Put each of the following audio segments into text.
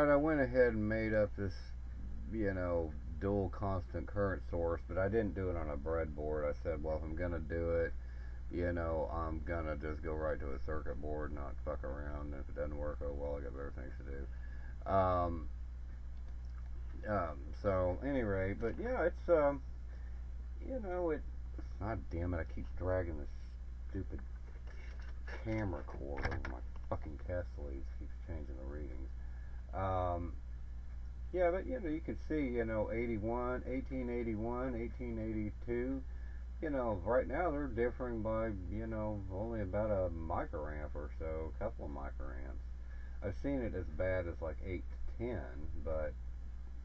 Alright, I went ahead and made up this, dual constant current source, but I didn't do it on a breadboard. I said, well, if I'm going to do it, I'm going to just go right to a circuit board, not fuck around. If it doesn't work, oh well, I got better things to do. So, anyway, but yeah, it's, God damn it, I keep dragging this stupid camera cord over my fucking test leads, keeps changing the readings. Yeah, but you can see, 81, 1881, 1882. Right now they're differing by, only about a microamp or so, a couple of microamps. I've seen it as bad as like 8 to 10, but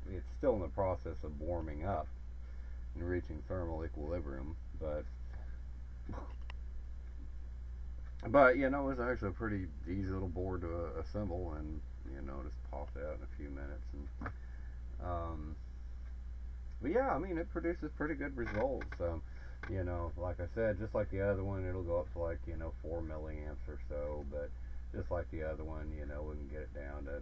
it's still in the process of warming up and reaching thermal equilibrium. But it was actually a pretty easy little board to assemble, and just popped out in a few minutes. And but yeah, I mean, it produces pretty good results. Like I said, just like the other one, it'll go up to like 4 milliamps or so. But just like the other one, we can get it down to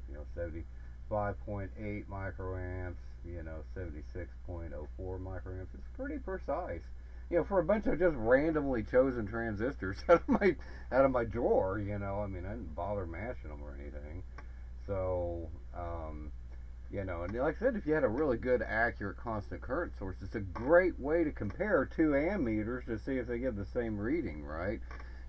75.8 microamps, 76.04 microamps. It's pretty precise. For a bunch of just randomly chosen transistors out of my drawer, I mean, I didn't bother matching them or anything. So, and like I said, if you had a really good, accurate, constant current source, it's a great way to compare two ammeters to see if they give the same reading, right?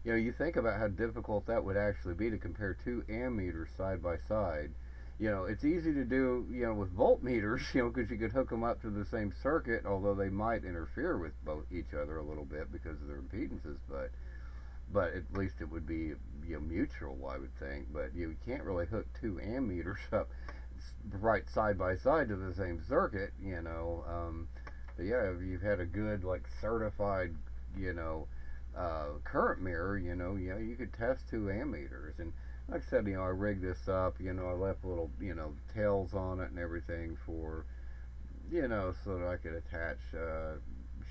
You think about how difficult that would actually be to compare two ammeters side by side. It's easy to do, with voltmeters, because you could hook them up to the same circuit, although they might interfere with both each other a little bit because of their impedances, but at least it would be, mutual, I would think. But you can't really hook two ammeters up right side by side to the same circuit, but yeah, if you've had a good, like, certified, current mirror, you could test two ammeters. And like I said, I rigged this up, I left little, tails on it and everything for, so that I could attach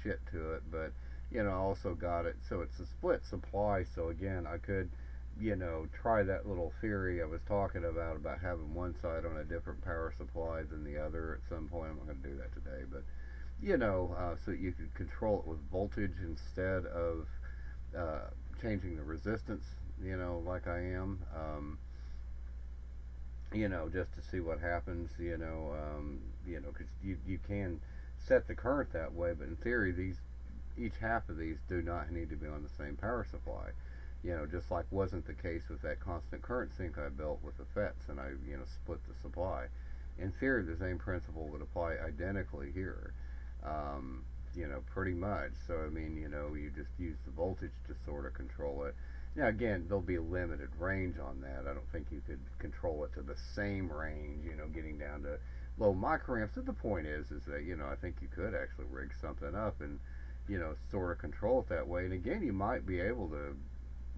shit to it. But, I also got it so it's a split supply, so again, I could, try that little theory I was talking about having one side on a different power supply than the other at some point. I'm not going to do that today, but, so you could control it with voltage instead of changing the resistance, like I am, just to see what happens, because you can set the current that way, but in theory, each half of these do not need to be on the same power supply. Just like wasn't the case with that constant current sink I built with the FETs, and I, split the supply. In theory, the same principle would apply identically here. Pretty much. So, I mean, you just use the voltage to sort of control it. Now, again, there'll be a limited range on that. I don't think you could control it to the same range, getting down to low microamps. But the point is that, I think you could actually rig something up and, sort of control it that way. And again, you might be able to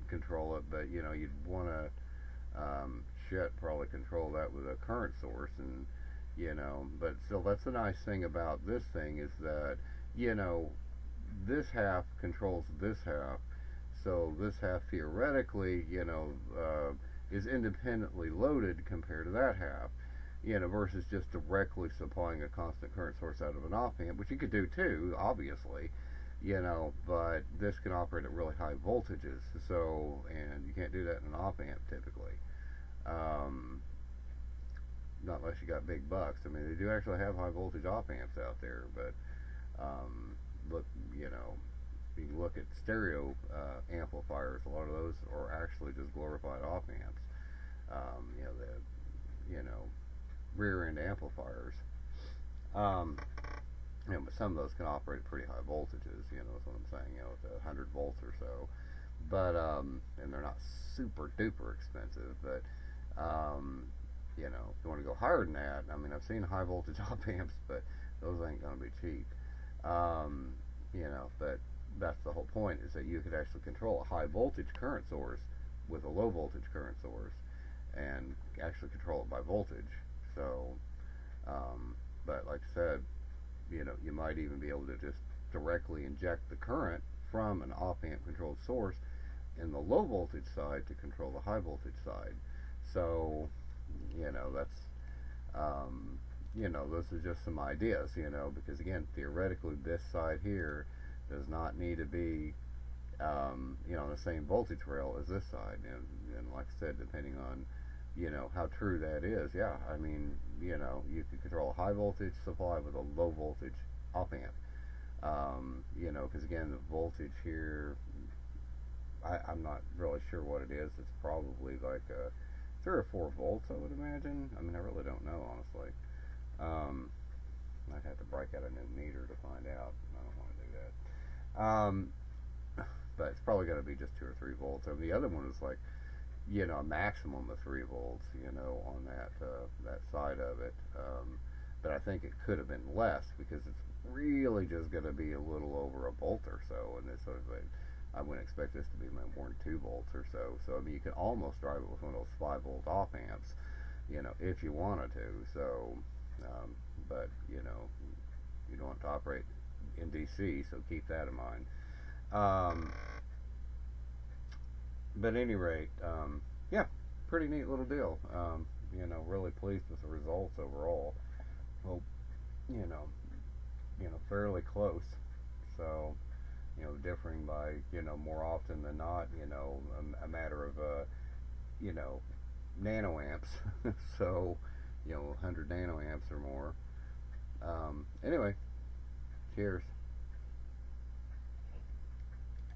control it, but, you'd want to, probably control that with a current source. And, but still, that's the nice thing about this thing is that, this half controls this half. So this half theoretically, is independently loaded compared to that half, versus just directly supplying a constant current source out of an op-amp, which you could do too, obviously, but this can operate at really high voltages, so, and you can't do that in an op-amp typically. Not unless you got big bucks. I mean, they do actually have high voltage op-amps out there, but, look, you can look at stereo amplifiers. A lot of those are actually just glorified op amps. The rear end amplifiers. But some of those can operate at pretty high voltages. That's what I'm saying. With 100 volts or so. But and they're not super duper expensive. But if you want to go higher than that, I mean, I've seen high voltage op amps, but those ain't going to be cheap. But that's the whole point, is that you could actually control a high voltage current source with a low voltage current source and actually control it by voltage. So, but like I said, you might even be able to just directly inject the current from an op-amp controlled source in the low voltage side to control the high voltage side. So, You know, those are just some ideas, you know, because again, theoretically, this side here does not need to be, you know, on the same voltage rail as this side. And like I said, depending on, you know, how true that is, yeah, I mean, you know, you could control a high voltage supply with a low voltage op amp. You know, because again, the voltage here, I'm not really sure what it is. It's probably like 3 or 4 volts, I would imagine. I mean, I really don't know, honestly. I'd have to break out a new meter to find out. I don't want to do that. But it's probably got to be just 2 or 3 volts. And the other one is like, you know, a maximum of 3 volts, you know, on that side of it. But I think it could have been less because it's really just going to be a little over a volt or so. And this sort of I wouldn't expect this to be more than 2 volts or so. So I mean, you could almost drive it with one of those 5-volt op amps, you know, if you wanted to. So, but you know, you don't want to operate in DC, so keep that in mind. But at any rate, yeah, pretty neat little deal. You know, really pleased with the results overall. Well, you know, fairly close. So, you know, differing by, you know, more often than not, you know, a matter of, you know, nanoamps. So, you know, 100 nanoamps or more. Anyway, cheers.